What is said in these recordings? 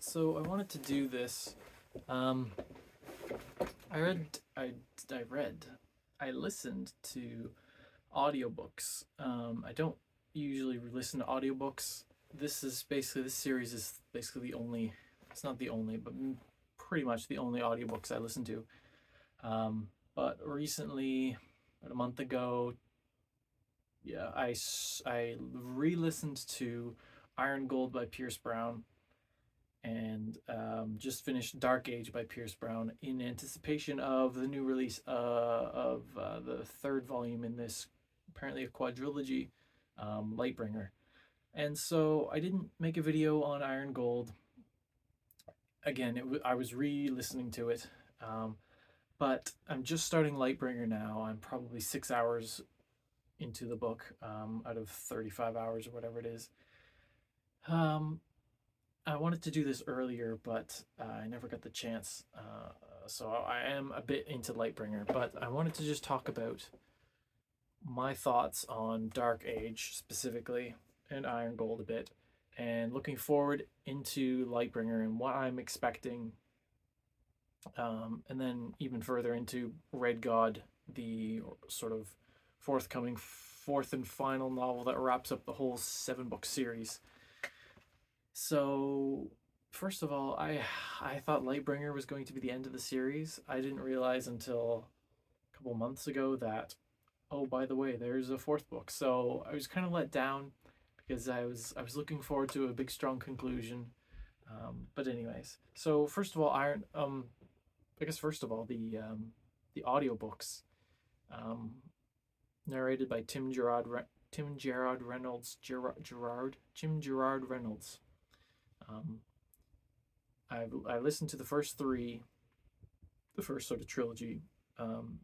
So I wanted to do this. Um, I read, I read, I listened to audiobooks. I don't usually listen to audiobooks. This series is basically the only, it's not the only, but pretty much the only audiobooks I listen to. But recently, about a month ago, yeah, I re-listened to Iron Gold by Pierce Brown and just finished Dark Age by Pierce Brown in anticipation of the new release of the third volume in this apparently a quadrilogy, Lightbringer. And so I didn't make a video on Iron Gold. Again, I was re-listening to it, but I'm just starting Lightbringer now. I'm probably 6 hours into the book out of 35 hours or whatever it is. I wanted to do this earlier, but I never got the chance. So I am a bit into Lightbringer, but I wanted to just talk about my thoughts on Dark Age specifically and Iron Gold a bit, and looking forward into Lightbringer and what I'm expecting, and then even further into Red God, the sort of forthcoming fourth and final novel that wraps up the whole 7-book series. So, first of all, I thought Lightbringer was going to be the end of the series. I didn't realize until a couple months ago that, oh, by the way, there's a fourth book. So I was kind of let down because I was looking forward to a big strong conclusion. But anyways, so first of all, I guess first of all the audiobooks, um, narrated by Tim Gerard Reynolds Tim Gerard Reynolds. Um, I listened to the first three, the first sort of trilogy,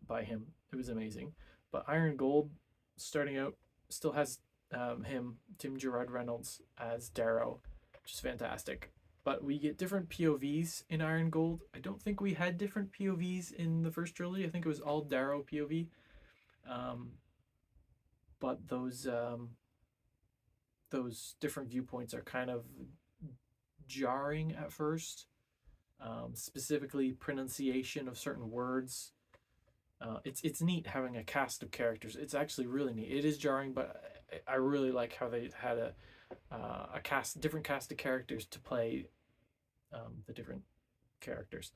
by him. It was amazing. But Iron Gold, starting out, still has Tim Gerard Reynolds as Darrow, which is fantastic. But we get different POVs in Iron Gold. I don't think we had different POVs in the first trilogy. I think it was all Darrow POV. Um, but those different viewpoints are kind of jarring at first, specifically pronunciation of certain words. It's neat having a cast of characters. It's actually really neat. It is jarring, but I really like how they had a different cast of characters to play the different characters.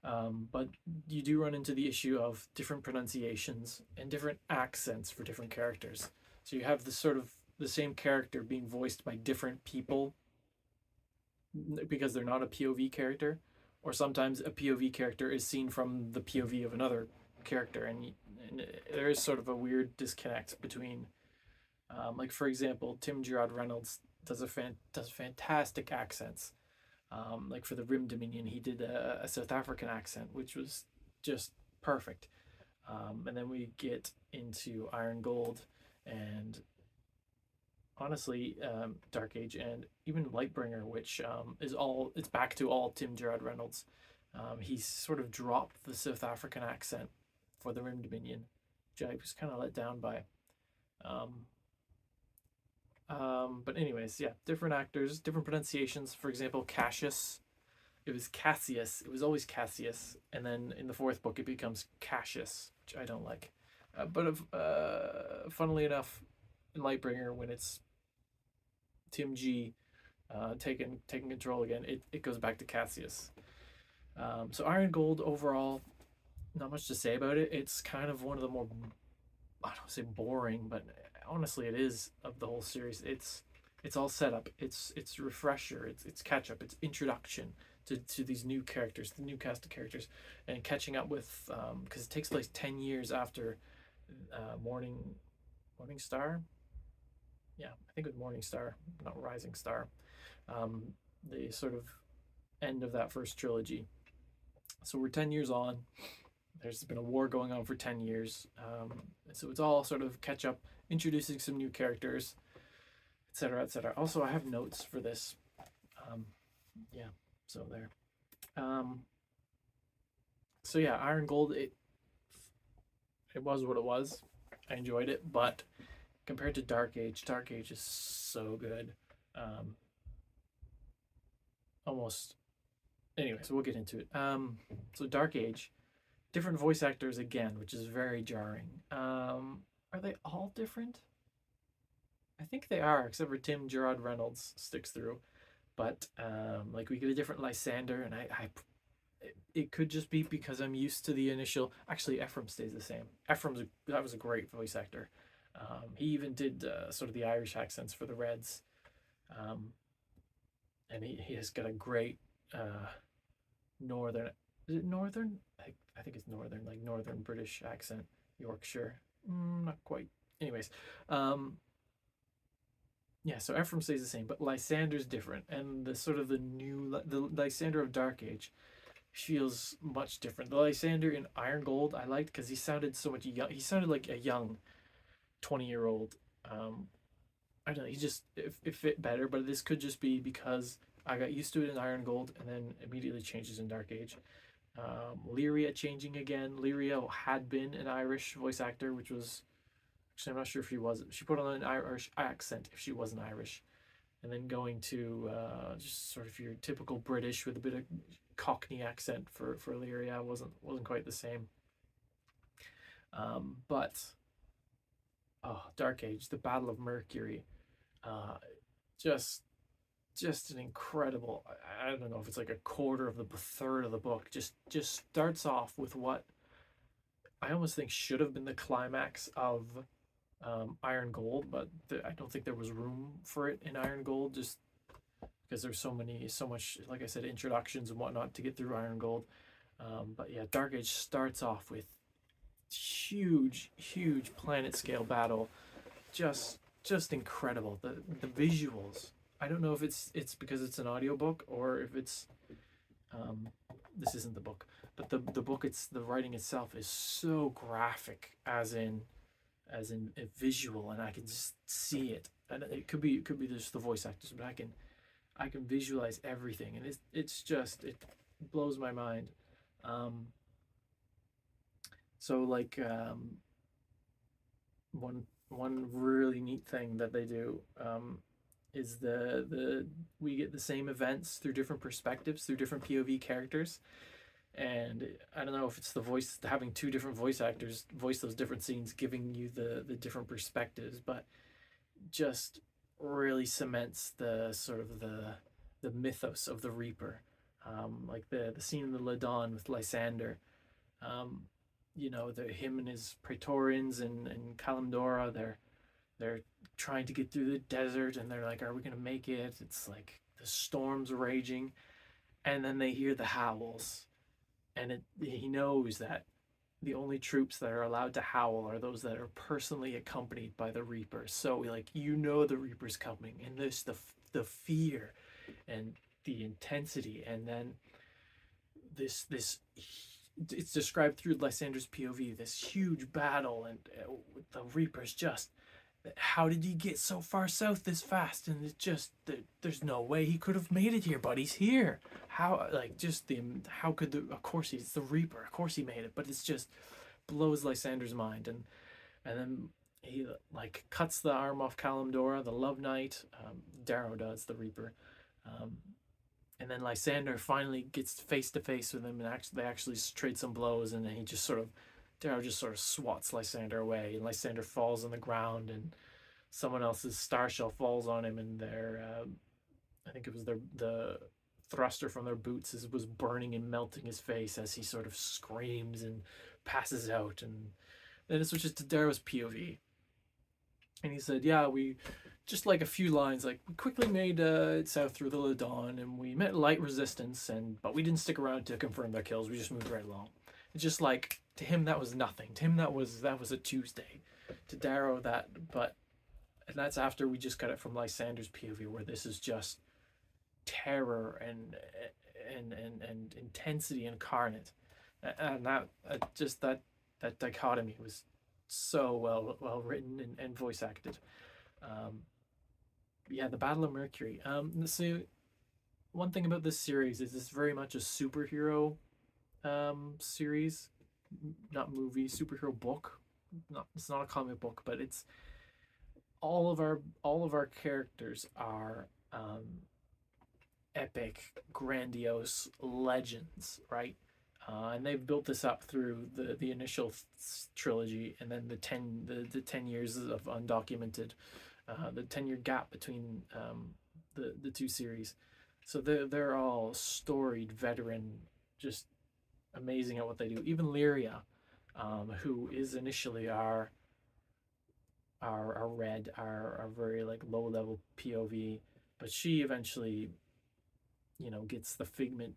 But you do run into the issue of different pronunciations and different accents for different characters. So you have the same character being voiced by different people because they're not a POV character, or sometimes a POV character is seen from the POV of another character, and there is sort of a weird disconnect between, like for example, Tim Gerard Reynolds does fantastic accents. Like for the Rim Dominion, he did a South African accent, which was just perfect. And then we get into Iron Gold, and honestly, Dark Age, and even Lightbringer, which it's back to all Tim Gerard Reynolds. He's sort of dropped the South African accent for the Rim Dominion, which I was kind of let down by. But anyways, yeah, different actors, different pronunciations. For example, Cassius, it was Cassius. It was always Cassius, and then in the fourth book it becomes Cassius, which I don't like. But funnily enough, in Lightbringer, when it's Tim G taking control again, it goes back to Cassius. So Iron Gold overall, not much to say about it. It's kind of one of the more, I don't say boring, but honestly it is, of the whole series. It's all set up. It's refresher. It's catch up. It's introduction to these new characters, the new cast of characters, and catching up with, because it takes place 10 years after Morning Star. Yeah, I think it was Morning Star, not Rising Star. The sort of end of that first trilogy. So we're 10 years on. There's been a war going on for 10 years. So it's all sort of catch up, introducing some new characters, etc., etc. Also, I have notes for this. Yeah, so there. So yeah, Iron Gold, it was what it was. I enjoyed it, but compared to Dark Age is so good. almost. Anyways, we'll get into it. So Dark Age, different voice actors again, which is very jarring. Are they all different? I think they are, except for Tim Gerard Reynolds sticks through. But like we get a different Lysander, and it could just be because I'm used to the initial. Actually, Ephraim stays the same. That was a great voice actor. He even did sort of the Irish accents for the Reds, um, and he has got a great northern. Is it northern? I think it's northern, like northern British accent, Yorkshire. Not quite. Anyways, um, yeah. So Ephraim stays the same, but Lysander's different, and the sort of the Lysander of Dark Age feels much different. The Lysander in Iron Gold I liked because he sounded so much young. He sounded like a young 20-year-old. Um, I don't know. He just it fit better, but this could just be because I got used to it in Iron Gold and then immediately changes in Dark Age. Lyria changing again. Lyria had been an Irish voice actor, which was actually I'm not sure if she was. She put on an Irish accent if she wasn't Irish, and then going to just sort of your typical British with a bit of Cockney accent for Lyria wasn't quite the same. But Dark Age, the Battle of Mercury, uh, just just an incredible. I don't know if it's like a quarter of the third of the book. Just starts off with what I almost think should have been the climax of Iron Gold, but I don't think there was room for it in Iron Gold, just because there's so much, like I said, introductions and whatnot to get through Iron Gold. But yeah, Dark Age starts off with huge planet scale battle, just incredible. The visuals. I don't know if it's because it's an audiobook or if it's um, this isn't the book, but the book, it's the writing itself is so graphic, as in a visual, and I can just see it. And it could be just the voice actors, but I can visualize everything, and it's just it blows my mind. Um, so like one really neat thing that they do is the we get the same events through different perspectives, through different POV characters. And I don't know if it's the voice, having two different voice actors voice those different scenes, giving you the different perspectives, but just really cements the sort of the mythos of the Reaper. Like the scene in the Ladon with Lysander. Um, him and his Praetorians and Kalimdora, they're trying to get through the desert, and they're like, "Are we gonna make it?" It's like the storms raging, and then they hear the howls, and he knows that the only troops that are allowed to howl are those that are personally accompanied by the Reaper. So like the Reaper's coming, and the fear and the intensity, and then this it's described through Lysander's POV, this huge battle, and with the Reapers just. How did he get so far south this fast? And it's just there's no way he could have made it here, but he's here. How like just the how could the of course he's the Reaper. Of course he made it, but it's just blows Lysander's mind, and then he like cuts the arm off Kalimdora, the Love Knight. Darrow does, the Reaper. Um, and then Lysander finally gets face to face with him, and they actually trade some blows, and then Darrow just sort of swats Lysander away, and Lysander falls on the ground, and someone else's star shell falls on him, and I think it was the thruster from their boots was burning and melting his face as he sort of screams and passes out, and then it switches to Darrow's POV, and he said, "Yeah, we just like a few lines, like we quickly made it south through the Ladon, and we met light resistance, but we didn't stick around to confirm their kills. We just moved right along." It's just like to him that was nothing. To him that was a Tuesday. To Darrow and that's after we just got it from Lysander's POV, where this is just terror and intensity incarnate, and that dichotomy was so well written and voice acted. Um, yeah, the Battle of Mercury. So one thing about this series is it's very much a superhero series, not movie, superhero book. It's not a comic book, but it's all of our characters are epic, grandiose legends, right? And they've built this up through the initial trilogy, and then the 10 years of undocumented, the 10-year gap between the two series. So they're all storied veteran, just amazing at what they do. Even Lyria, who is initially our red, our very like low level POV, but she eventually, gets the figment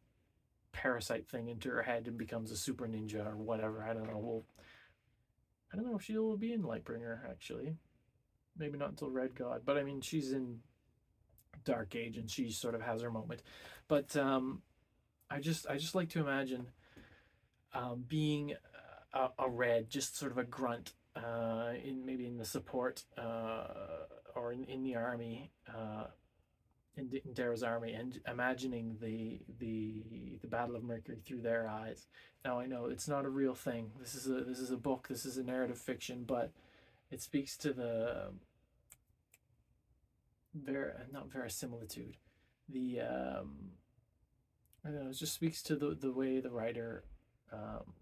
parasite thing into her head and becomes a super ninja or whatever. I don't know. I don't know if she'll be in Lightbringer actually. Maybe not until Red God, but I mean she's in Dark Age and she sort of has her moment. But I just like to imagine being a red, just sort of a grunt in maybe in the support or in the army. In Darrow's army, and imagining the Battle of Mercury through their eyes. Now I know it's not a real thing. This is a book. This is a narrative fiction, but it speaks to the not verisimilitude. The I don't know. It just speaks to the way the writer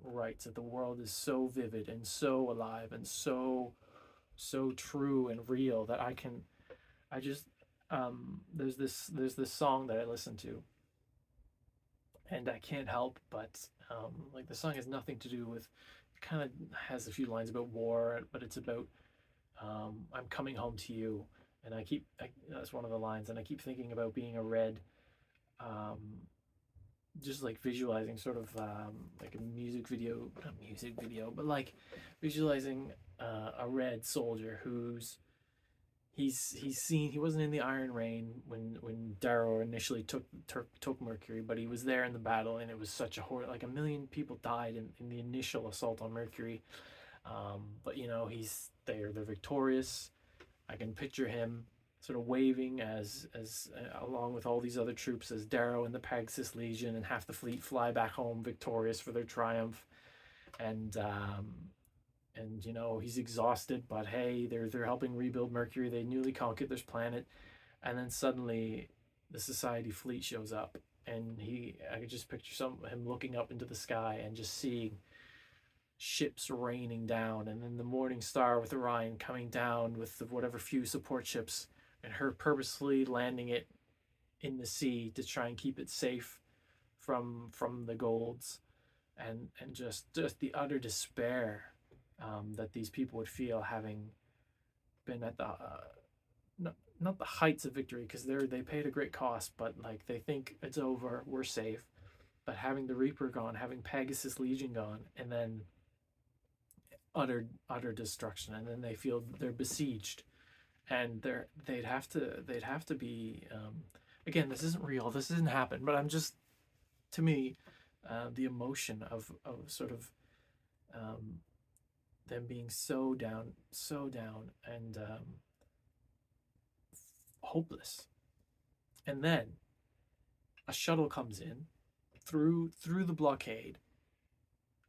writes that the world is so vivid and so alive and so true and real that I just there's this song that I listen to, and I can't help but like the song has nothing to do with. It kind of has a few lines about war, but it's about I'm coming home to you, and that's one of the lines, and I keep thinking about being a red, um, just like visualizing sort of like a music video, not music video, but like visualizing a red soldier he wasn't in the Iron Rain when Darrow initially took Mercury, but he was there in the battle, and it was such a horror. Like 1 million people died in the initial assault on Mercury. But they're victorious. I can picture him sort of waving as along with all these other troops as Darrow and the Pegasus Legion and half the fleet fly back home victorious for their triumph. And he's exhausted, but hey, they're helping rebuild Mercury. They newly conquered this planet, and then suddenly the Society fleet shows up, and I could just picture him looking up into the sky and just seeing ships raining down, and then the Morning Star with Orion coming down with whatever few support ships, and her purposefully landing it in the sea to try and keep it safe from the Golds, and just the utter despair that these people would feel having been at the not the heights of victory, because they paid a great cost, but like they think it's over, we're safe, but having the Reaper gone, having Pegasus Legion gone, and then utter destruction, and then they feel they're besieged, and they'd have to be again, this isn't real, this didn't happen, but I'm just, to me, the emotion of sort of them being so down, and hopeless. And then a shuttle comes in through the blockade,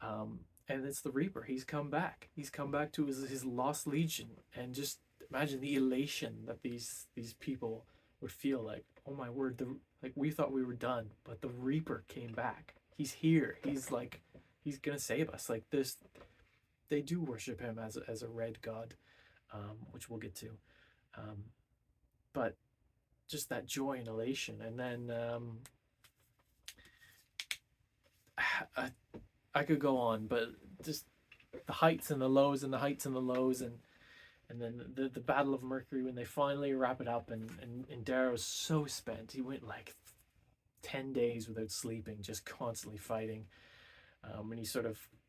and it's the Reaper. He's come back. He's come back to his lost legion, and just imagine the elation that these people would feel. Like, oh my word, like we thought we were done, but the Reaper came back. He's here. He's gonna save us. Like this. They do worship him as a red god, which we'll get to, but just that joy and elation, and then I could go on, but just the heights and the lows and the heights and the lows, and then the Battle of Mercury when they finally wrap it up, and Darrow's so spent. He went like 10 days without sleeping, just constantly fighting, and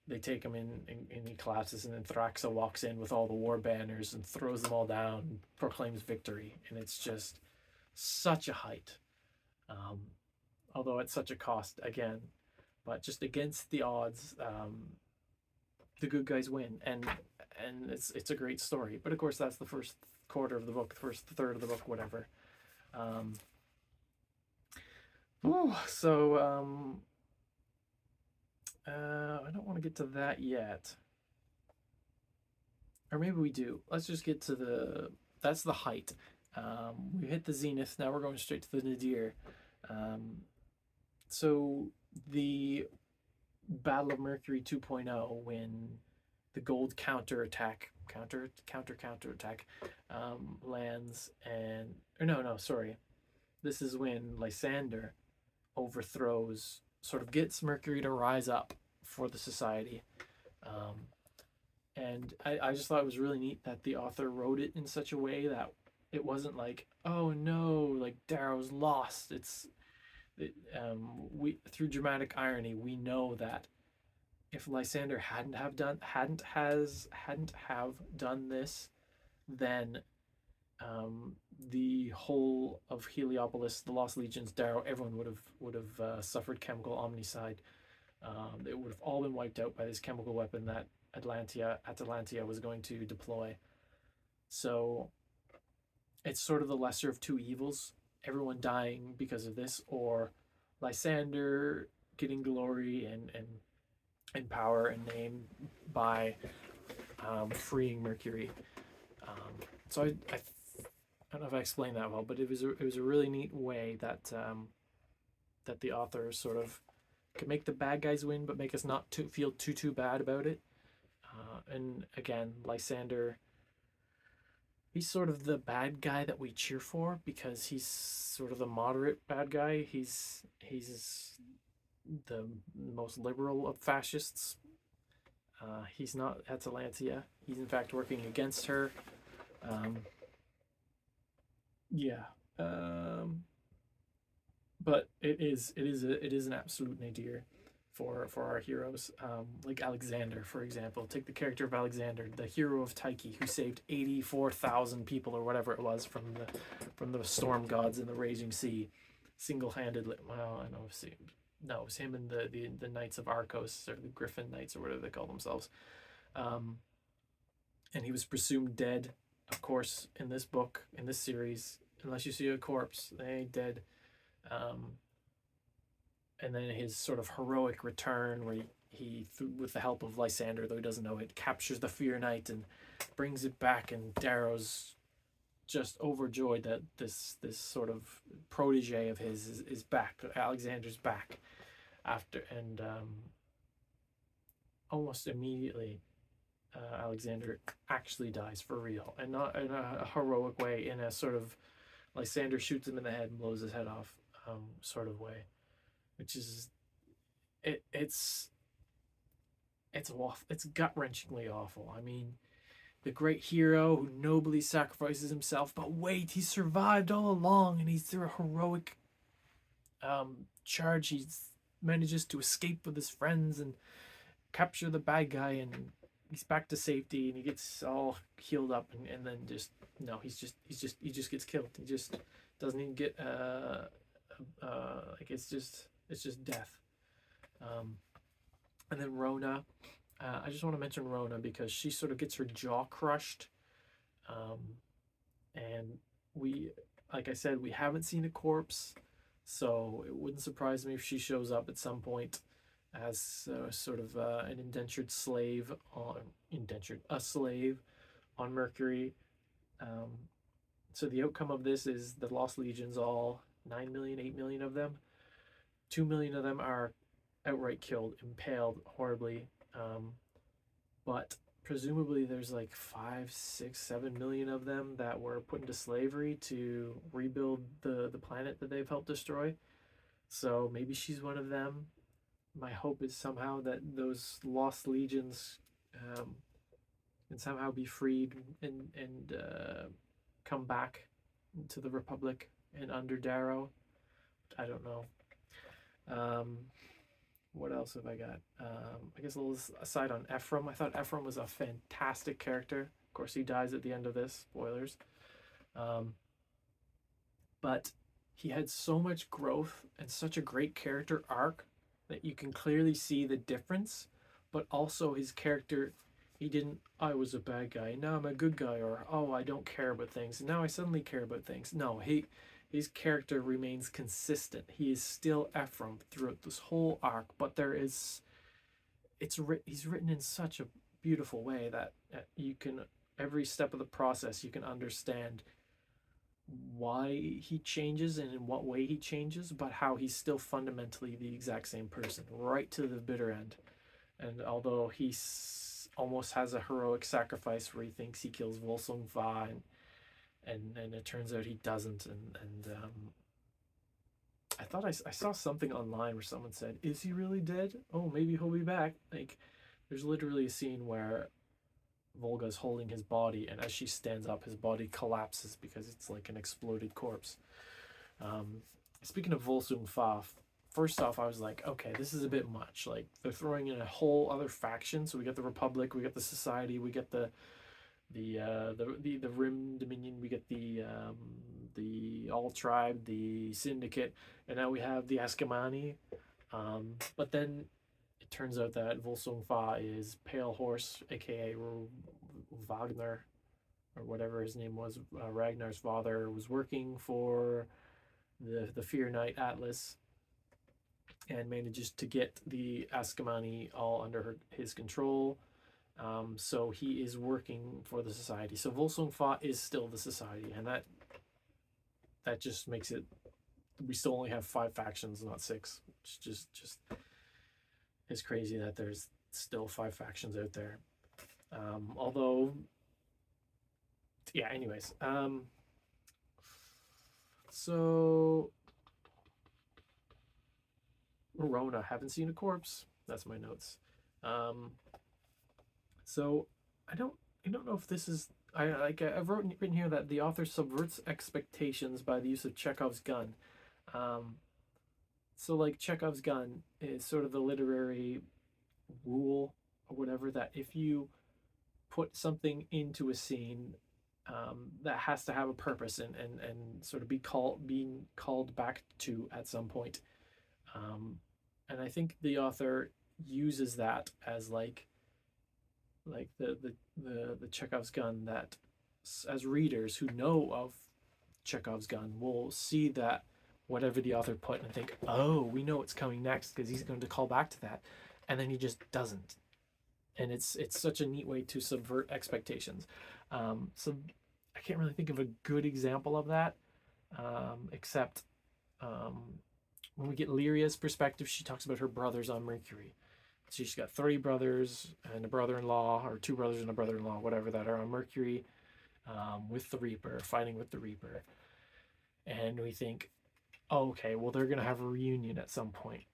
they take him in and he collapses, and then Thraxa walks in with all the war banners and throws them all down and proclaims victory, and it's just such a height, although at such a cost again, but just against the odds, the good guys win, and it's a great story. But of course that's the first quarter of the book, the first third of the book, whatever. I don't want to get to that yet. Or maybe we do. Let's just get to that's the height. We hit the zenith. Now we're going straight to the nadir. Um, so the Battle of Mercury 2.0, when the gold counter attack lands, and or no, sorry, this is when Lysander overthrows, sort of gets Mercury to rise up for the society. Um, and I just thought it was really neat that the author wrote it in such a way that it wasn't like, oh no, like Darrow's lost. We, through dramatic irony, we know that if Lysander hadn't have done this, then the whole of Heliopolis, the Lost Legions, Darrow, everyone would have suffered chemical omnicide. It would have all been wiped out by this chemical weapon that Atalantia was going to deploy. So it's sort of the lesser of two evils: everyone dying because of this, or Lysander getting glory and power and name by freeing Mercury. So I don't know if I explained that well, but it was a really neat way that that the author sort of could make the bad guys win, but make us not feel too bad about it. And again, Lysander, he's sort of the bad guy that we cheer for because he's sort of the moderate bad guy. He's the most liberal of fascists. He's not Atalantia. He's in fact working against her. Um, yeah. But it is an absolute nadir for our heroes. Like Alexander, for example. Take the character of Alexander, the hero of Tyche, who saved 84,000 people or whatever it was from the storm gods in the raging sea, single-handedly. Well, I know. No, it was him and the Knights of Arcos, or the Griffin Knights, or whatever they call themselves. Um, and he was presumed dead, of course, in this book, in this series. Unless you see a corpse, they ain't dead. Um, and then his sort of heroic return, where he with the help of Lysander, though he doesn't know it, captures the Fear Knight and brings it back, and Darrow's just overjoyed that this sort of protege of his is back. Alexander's back after, and almost immediately, Alexander actually dies for real, and not in a heroic way, in a sort of Lysander shoots him in the head and blows his head off sort of way, which is it's awful. It's gut wrenchingly awful. I mean, the great hero who nobly sacrifices himself, but wait, he survived all along, and he's through a heroic charge. He manages to escape with his friends and capture the bad guy, and he's back to safety, and he gets all healed up, and then just no, he just gets killed. He just doesn't even get like it's just death. And then Rona, I just want to mention Rona because she sort of gets her jaw crushed, and we, like I said, we haven't seen a corpse, so it wouldn't surprise me if she shows up at some point as sort of an a slave on Mercury. So the outcome of this is the Lost Legions, all 9 million, 8 million of them. 2 million of them are outright killed, impaled horribly. But presumably there's like 5, 6, 7 million of them that were put into slavery to rebuild the planet that they've helped destroy. So maybe she's one of them. My hope is somehow that those Lost Legions can somehow be freed and come back to the Republic and under Darrow. I don't know. What else have I got? I guess a little aside on Ephraim. I thought Ephraim was a fantastic character. Of course, he dies at the end of this. Spoilers. But he had so much growth and such a great character arc that you can clearly see the difference. But also his character, he didn't, I was a bad guy, now I'm a good guy, or, oh, I don't care about things, now I suddenly care about things. No, his character remains consistent. He is still Ephraim throughout this whole arc, but he's written in such a beautiful way that you can, every step of the process, you can understand why he changes and in what way he changes, but how he's still fundamentally the exact same person right to the bitter end. And although he almost has a heroic sacrifice where he thinks he kills Volsung Fa, and it turns out he doesn't, and I thought I saw something online where someone said, "Is he really dead? Oh, maybe he'll be back." Like, there's literally a scene where Volga's holding his body, and as she stands up, his body collapses because it's like an exploded corpse. Um, Speaking of Volsung Fa, first off, I was like, okay, this is a bit much. Like, they're throwing in a whole other faction. So we got the Republic, we got the Society, we get the Rim Dominion, we get the All Tribe, the Syndicate, and now we have the Askamani. But then it turns out that Volsung Fa is Pale Horse, aka Wagner, or whatever his name was. Ragnar's father was working for the Fear Knight Atlas, and manages to get the Askamani all under his control. So he is working for the Society. So Volsung Fa is still the Society, and that just makes it. We still only have 5 factions, not 6. It's just it's crazy that there's still 5 factions out there. Although, yeah. Anyways, so Rona, haven't seen a corpse. That's my notes. So I don't know if this is I've written here that the author subverts expectations by the use of Chekhov's gun. So like Chekhov's gun is sort of the literary rule or whatever that if you put something into a scene, that has to have a purpose and sort of being called back to at some point. And I think the author uses that as like the Chekhov's gun, that as readers who know of Chekhov's gun will see that whatever the author put and think, oh, we know what's coming next because he's going to call back to that, and then he just doesn't. And it's such a neat way to subvert expectations. So I can't really think of a good example of that, except when we get Lyria's perspective, she talks about her brothers on Mercury. So she's got 3 brothers and a brother-in-law, or 2 brothers and a brother-in-law, whatever, that are on Mercury, with the Reaper, fighting with the Reaper. And we think, oh, okay, well, they're going to have a reunion at some point.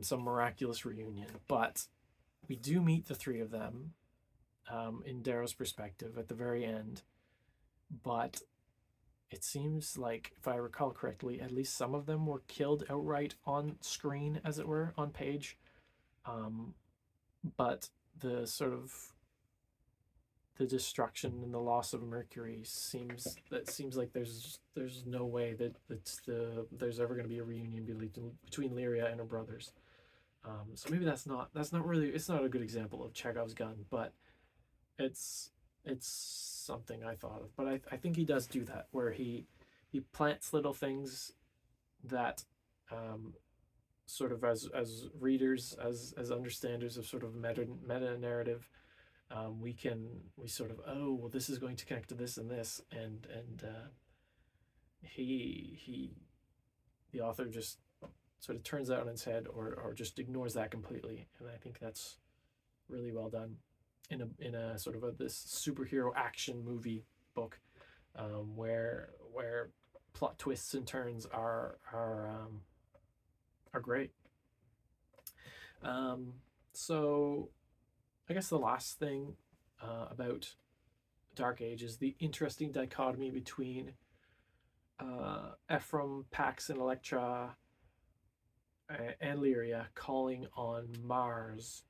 Some miraculous reunion. But we do meet the 3 of them in Darrow's perspective at the very end. But it seems like, if I recall correctly, at least some of them were killed outright on screen, as it were, on page. But the sort of the destruction and the loss of Mercury seems like there's no way that there's ever going to be a reunion between Lyria and her brothers. So maybe that's not really, it's not a good example of Chekhov's gun, but it's something I thought of. But I think he does do that, where he plants little things that sort of as readers, as understanders of sort of meta narrative, we sort of, oh, well, this is going to connect to this and this, and the author just sort of turns that on its head, or just ignores that completely. And I think that's really well done in a sort of this superhero action movie book, where plot twists and turns are great. So I guess the last thing about Dark Age is the interesting dichotomy between Ephraim, Pax, and Electra, and Lyria calling on Mars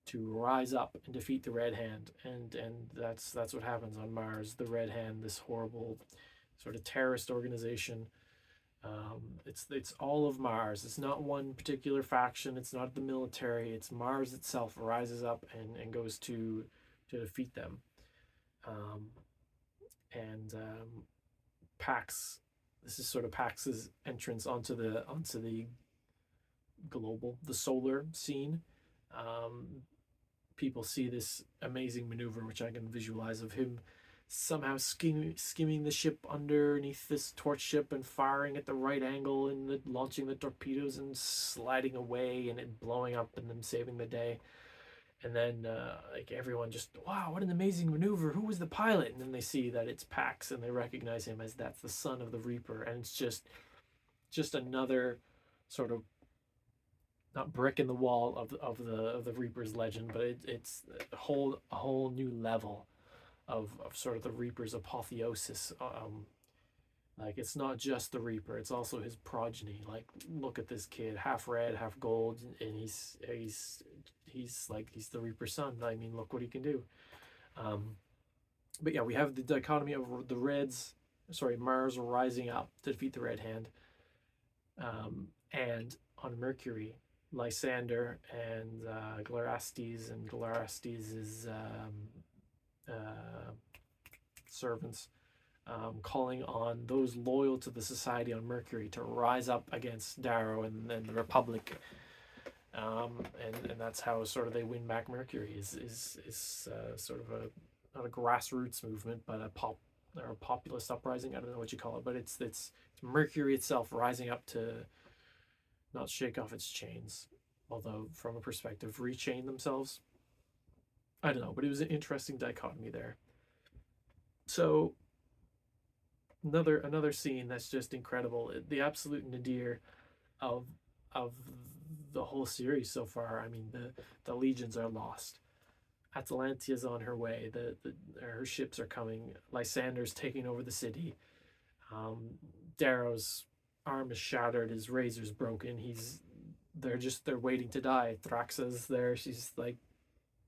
to rise up and defeat the Red Hand, and that's what happens on Mars. The Red Hand, this horrible sort of terrorist organization. It's all of Mars. It's not one particular faction. It's not the military. It's Mars itself rises up and goes to defeat them. Pax. This is sort of Pax's entrance onto the global, the solar scene. People see this amazing maneuver, which I can visualize, of him somehow skimming the ship underneath this torch ship and firing at the right angle and launching the torpedoes and sliding away and it blowing up and them saving the day. And then like everyone just, wow, what an amazing maneuver, who was the pilot? And then they see that it's Pax and they recognize him as that's the son of the Reaper. And it's just another sort of, not brick in the wall of the Reaper's legend, but it's a whole new level of sort of the Reaper's apotheosis. Like it's not just the Reaper; it's also his progeny. Like, look at this kid, half red, half gold, and he's the Reaper's son. I mean, look what he can do. But yeah, we have the dichotomy of the Reds, Mars rising up to defeat the Red Hand, and on Mercury, Lysander and Glarastes and Glarastes' servants, calling on those loyal to the Society on Mercury to rise up against Darrow and the Republic. And that's how sort of they win back Mercury is sort of not a grassroots movement, but a populist uprising. I don't know what you call it, but it's Mercury itself rising up to not shake off its chains, although from a perspective rechain themselves. I don't know, but it was an interesting dichotomy there. So another scene that's just incredible. The absolute nadir of the whole series so far. I mean, the legions are lost. Atalantia's on her way. Her ships are coming. Lysander's taking over the city. Darrow's arm is shattered. His razor's broken. They're waiting to die. Thraxa's there. She's like,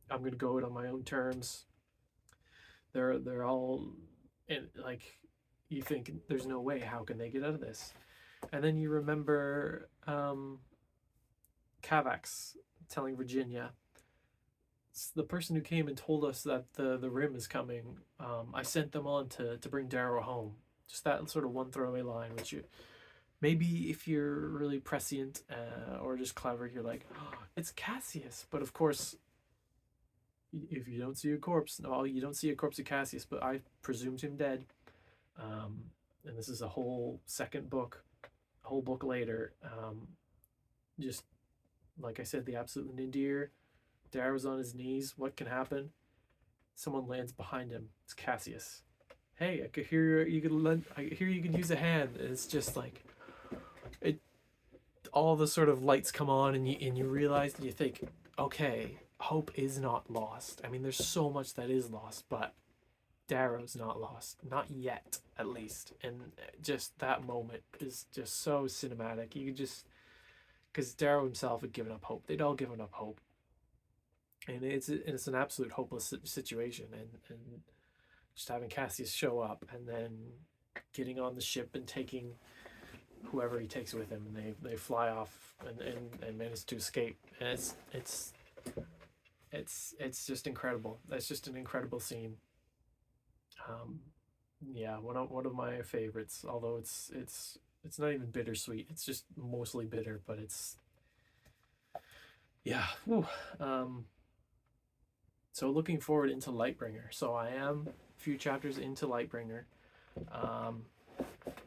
I'm gonna go it on my own terms. They're all in, like, you think there's no way. How can they get out of this? And then you remember Cavax telling Virginia, it's the person who came and told us that the Rim is coming. I sent them on to bring Darrow home. Just that sort of one throwaway line, which you maybe if you're really prescient or just clever, you're like, oh, it's Cassius. But of course, if you don't see a corpse, no, you don't see a corpse of Cassius. But I presumed him dead. And this is a whole second book, a whole book later. Just like I said, the absolute nadir. Darrow's on his knees. What can happen? Someone lands behind him. It's Cassius. Hey, I could hear you could use a hand. And it's just like it. All the sort of lights come on, and you realize, and you think, okay, hope is not lost. I mean, there's so much that is lost, but Darrow's not lost, not yet, at least. And just that moment is just so cinematic. You could just, because Darrow himself had given up hope. They'd all given up hope, and it's an absolute hopeless situation. And just having Cassius show up and then getting on the ship and taking whoever he takes with him, and they fly off and manage to escape. And it's just incredible. That's just an incredible scene. Yeah, one of my favorites. Although it's not even bittersweet. It's just mostly bitter, but it's yeah. Whew. So looking forward into Lightbringer. So I am a few chapters into Lightbringer.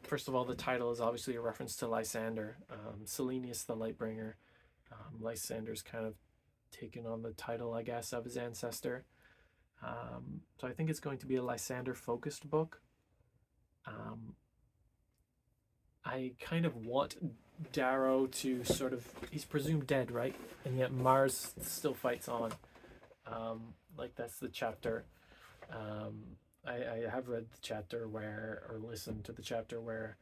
First of all, the title is obviously a reference to Lysander, Selenius the Lightbringer. Lysander's kind of taken on the title, I guess, of his ancestor. So I think it's going to be a Lysander-focused book. I kind of want Darrow to sort of, he's presumed dead, right? And yet Mars still fights on. Like that's the chapter. I have read the chapter where, or listened to the chapter where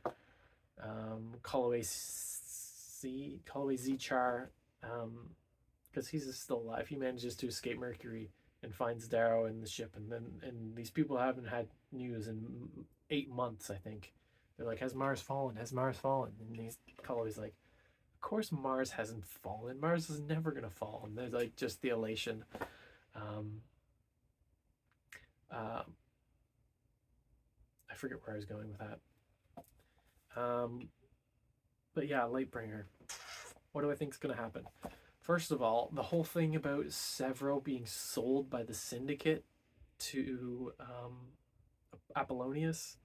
Callaway Z-Char, because he's still alive, he manages to escape Mercury and finds Darrow in the ship, and these people haven't had news in 8 months, I think. They're like, has Mars fallen? Has Mars fallen? And Callaway's like, of course Mars hasn't fallen. Mars is never gonna fall. And there's like just the elation. I forget where I was going with that. But yeah, Lightbringer. What do I think is gonna happen? First of all, the whole thing about Severo being sold by the Syndicate to Apollonius.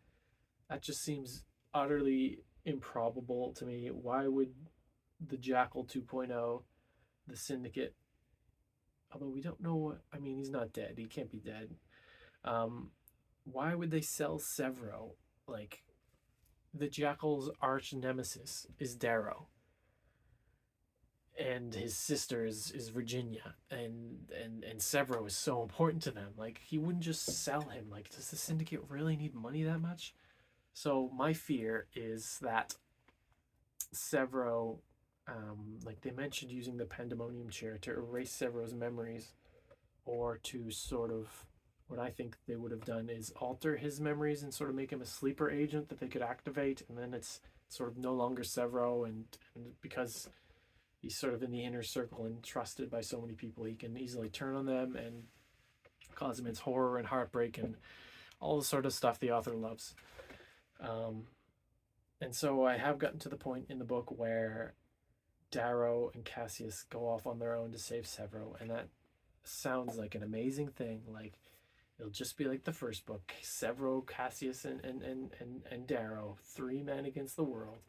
That just seems utterly improbable to me. Why would the Jackal 2.0, the Syndicate, although we don't know, I mean, he's not dead. He can't be dead. Um, why would they sell Severo? Like, the Jackal's arch nemesis is Darrow, and his sister is Virginia, and Severo is so important to them. Like, he wouldn't just sell him. Like, does the Syndicate really need money that much? So my fear is that Severo, like they mentioned, using the Pandemonium Chair to erase Severo's memories, or to sort of, what I think they would have done is alter his memories and sort of make him a sleeper agent that they could activate, and then it's sort of no longer Severo, and because he's sort of in the inner circle and trusted by so many people, he can easily turn on them and cause immense horror and heartbreak and all the sort of stuff the author loves. And so I have gotten to the point in the book where Darrow and Cassius go off on their own to save Severo, and that sounds like an amazing thing. Like, it'll just be like the first book: Severo, Cassius, and Darrow, three men against the world.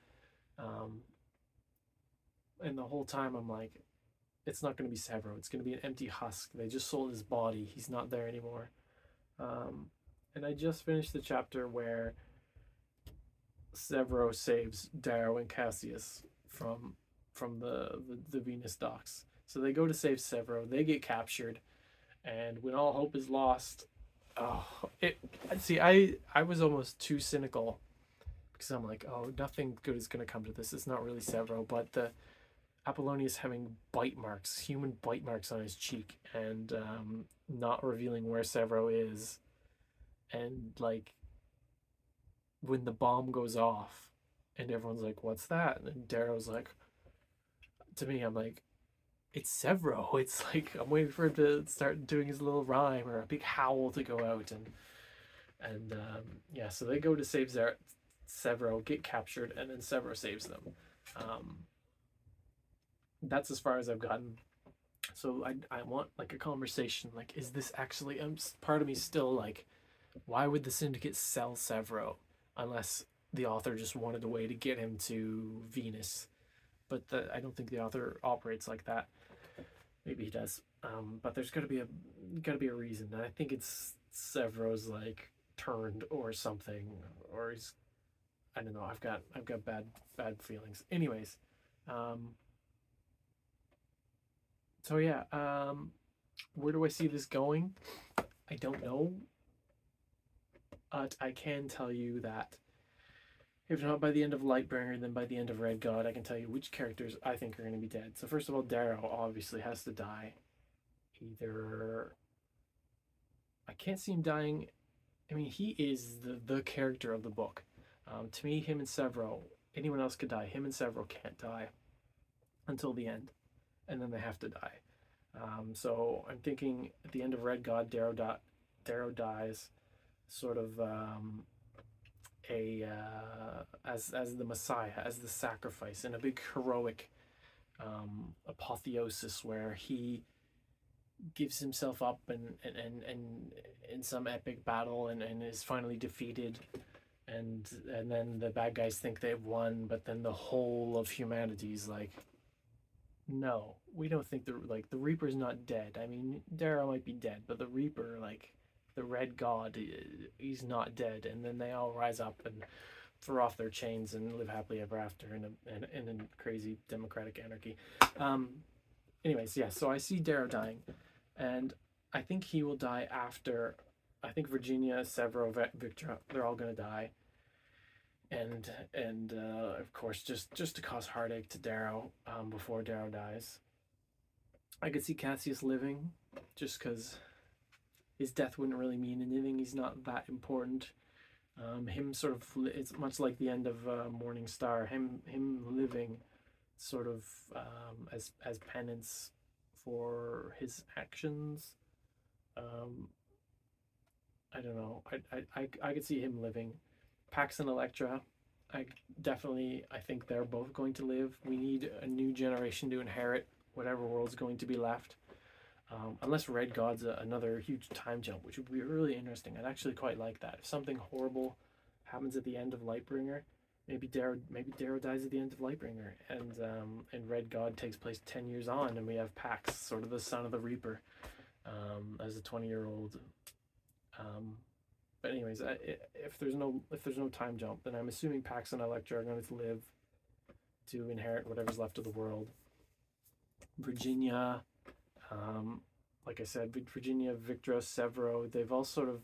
And the whole time I'm like, it's not going to be Severo. It's going to be an empty husk. They just sold his body. He's not there anymore. And I just finished the chapter where Severo saves Darrow and Cassius from the Venus docks. So they go to save Severo. They get captured, and when all hope is lost, I was almost too cynical, because I'm like, oh, nothing good is going to come to this. It's not really Severo, but the Apollonius having bite marks, human bite marks on his cheek, and not revealing where Severo is, and like when the bomb goes off, and everyone's like, "What's that?" And Darrow's like, to me, I'm like, it's Severo. It's like I'm waiting for him to start doing his little rhyme or a big howl to go out, and yeah. So they go to save Severo, get captured, and then Severo saves them. That's as far as I've gotten. So I want like a conversation. Like, is this actually? Part of me still like, why would the Syndicate sell Severo unless the author just wanted a way to get him to Venus? But I don't think the author operates like that. Maybe he does. But there's gotta be a reason. And I think it's Severo's like turned or something, or he's, I don't know. I've got bad feelings. Anyways, so yeah, where do I see this going? I don't know. But I can tell you that if not by the end of Lightbringer, then by the end of Red God, I can tell you which characters I think are going to be dead. So first of all, Darrow obviously has to die. Either I can't see him dying. I mean, he is the character of the book. To me, him and Severo, anyone else could die. Him and Severo can't die until the end, and then they have to die. So I'm thinking at the end of Red God, Darrow dies, sort of as the Messiah, as the sacrifice, in a big heroic apotheosis where he gives himself up and in some epic battle and is finally defeated, and then the bad guys think they've won, but then the whole of humanity's like, no, we don't think the Reaper's not dead. I mean, Darrow might be dead, but the Reaper, like the Red God, he's not dead. And then they all rise up and throw off their chains and live happily ever after in a crazy democratic anarchy. Anyways, yeah. So I see Darrow dying, and I think he will die after. I think Virginia, Severo, Victor, they're all gonna die. And of course, just to cause heartache to Darrow before Darrow dies. I could see Cassius living, just because his death wouldn't really mean anything. He's not that important. Him sort of, it's much like the end of Morning Star. Him living, sort of as penance for his actions. I don't know. I could see him living. Pax and Electra, I think they're both going to live. We need a new generation to inherit whatever world's going to be left. Unless Red God's another huge time jump, which would be really interesting. I'd actually quite like that. If something horrible happens at the end of Lightbringer, maybe Darrow dies at the end of Lightbringer, and Red God takes place 10 years on, and we have Pax, sort of the son of the Reaper, as a 20-year-old. But anyways, if there's no time jump, then I'm assuming Pax and Electra are going to live to inherit whatever's left of the world. Virginia, like I said, Virginia, Victros, Severo, they've all sort of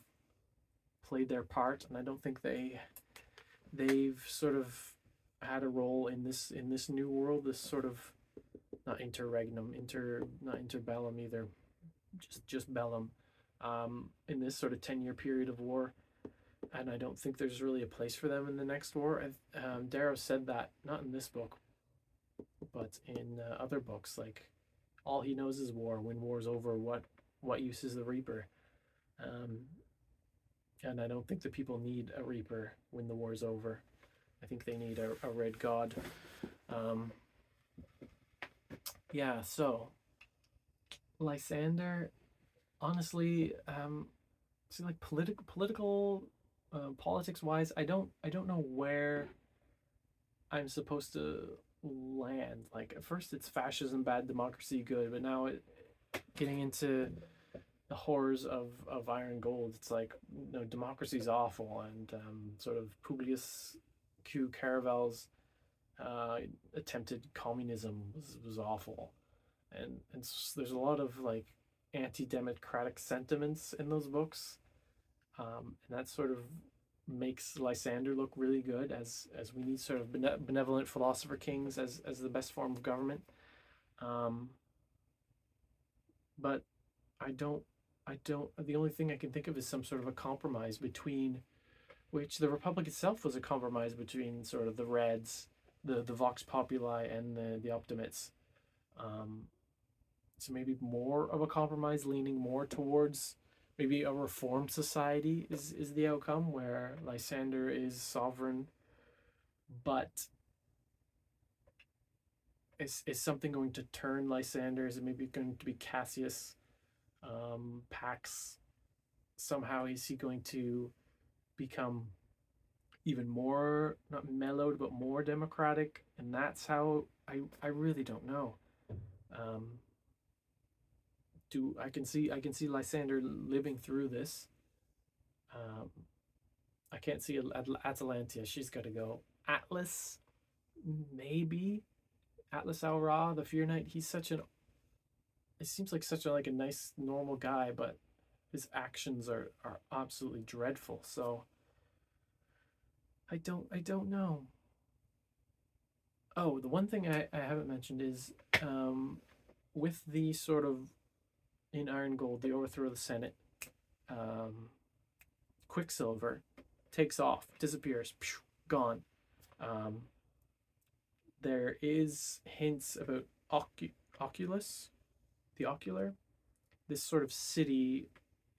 played their part, and I don't think they've sort of had a role in this new world. This sort of not interregnum, not interbellum either, just bellum. In this sort of 10-year period of war, and I don't think there's really a place for them in the next war. Darrow said that, not in this book, but in other books, like all he knows is war. When war's over, what use is the Reaper? And I don't think the people need a Reaper when the war's over. I think they need a Red God. Yeah, so Lysander, honestly, see, like political politics wise, I don't know where I'm supposed to land. Like at first it's fascism bad, democracy good, but now getting into the horrors of Iron Gold, it's like, democracy's awful, and sort of Publius Q Caravel's attempted communism was awful, and there's a lot of like anti-democratic sentiments in those books, and that sort of makes Lysander look really good, as we need sort of benevolent philosopher kings as the best form of government. But I don't the only thing I can think of is some sort of a compromise between, which the Republic itself was a compromise between sort of the Reds, the Vox Populi, and the Optimates. So maybe more of a compromise, leaning more towards maybe a reformed society is the outcome, where Lysander is sovereign. But is something going to turn Lysander? Is it maybe going to be Cassius? Pax, somehow is he going to become even more, not mellowed, but more democratic? And that's how I really don't know. I can see Lysander living through this. I can't see Atalantia. She's got to go. Atlas, maybe. Atlas Al Ra, the Fear Knight. He's such an. It seems like such a nice normal guy, but his actions are absolutely dreadful. So I don't know. Oh, the one thing I haven't mentioned is, with the sort of, in Iron Gold, the overthrow of the Senate, Quicksilver takes off, disappears, gone. There is hints about Oculus, the Ocular, this sort of city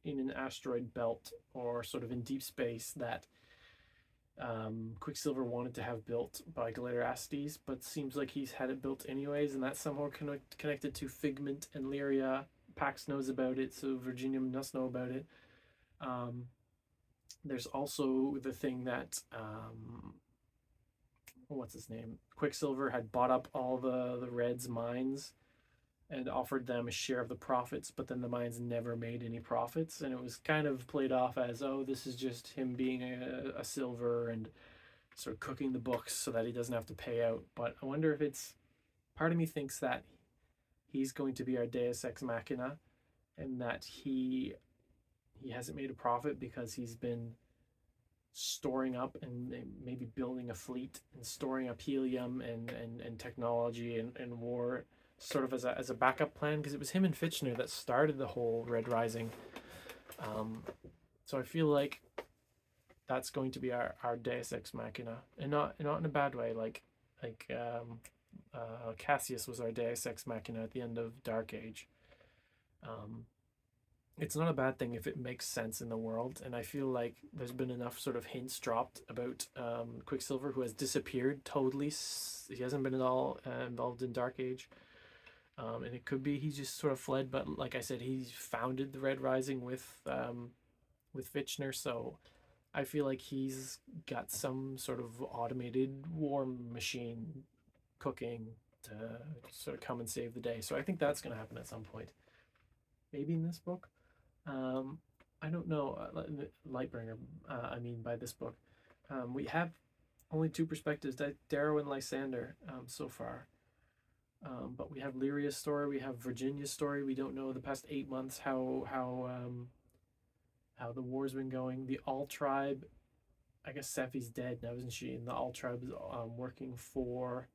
in an asteroid belt, or sort of in deep space, that Quicksilver wanted to have built by Gladiacides, but seems like he's had it built anyways, and that's somehow connected to Figment and Lyria. Pax knows about it, so Virginia must know about it. There's also the thing that what's his name? Quicksilver had bought up all the Reds' mines and offered them a share of the profits, but then the mines never made any profits, and it was kind of played off as, oh, this is just him being a Silver and sort of cooking the books so that he doesn't have to pay out. But I wonder if it's, part of me thinks that he's going to be our Deus Ex Machina, and that he hasn't made a profit because he's been storing up and maybe building a fleet and storing up helium and technology and war, sort of as a backup plan, because it was him and Fitchner that started the whole Red Rising. So I feel like that's going to be our Deus Ex Machina, and not in a bad way, like Cassius was our Deus Ex Machina at the end of Dark Age. It's not a bad thing if it makes sense in the world, and I feel like there's been enough sort of hints dropped about Quicksilver, who has disappeared totally. He hasn't been at all involved in Dark Age. And it could be he just sort of fled, but like I said, he founded the Red Rising with Fitchner, so I feel like he's got some sort of automated war machine cooking to sort of come and save the day. So I think that's going to happen at some point. Maybe in this book. Um, I don't know. Lightbringer, I mean, by this book. We have only two perspectives, Darrow and Lysander, so far. But we have Lyria's story, we have Virginia's story. We don't know the past 8 months how the war's been going. The All Tribe, I guess Sephi's dead now, isn't she? And the All Tribe is working for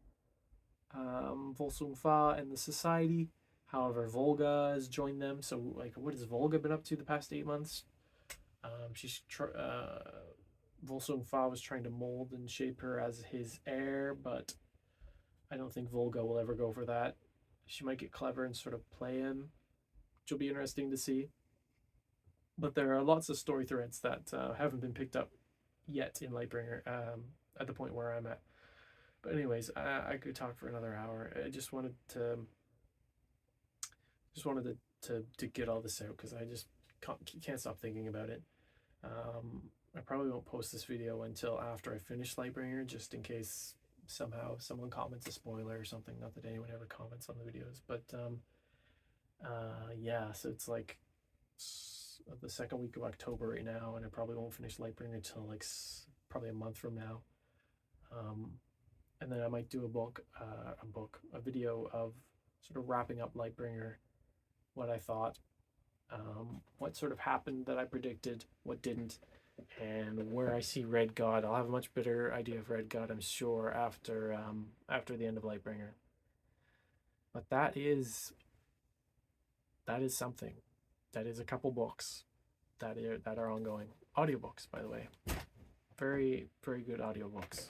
Volsung Fa and the Society. However, Volga has joined them. So, like, what has Volga been up to the past 8 months? Volsung Fa was trying to mold and shape her as his heir, but I don't think Volga will ever go for that. She might get clever and sort of play him, which will be interesting to see. But there are lots of story threads that haven't been picked up yet in Lightbringer at the point where I'm at. But anyways, I could talk for another hour. I just wanted to get all this out because I just can't stop thinking about it. I probably won't post this video until after I finish Lightbringer, just in case somehow someone comments a spoiler or something. Not that anyone ever comments on the videos, but yeah. So it's like the second week of October right now, and I probably won't finish Lightbringer until like probably a month from now. And then I might do a video of sort of wrapping up Lightbringer, what I thought, what sort of happened that I predicted, what didn't, and where I see Red God. I'll have a much better idea of Red God, I'm sure, after the end of Lightbringer. But that is something. That is a couple books that are ongoing. Audiobooks, by the way. Very, very good audiobooks.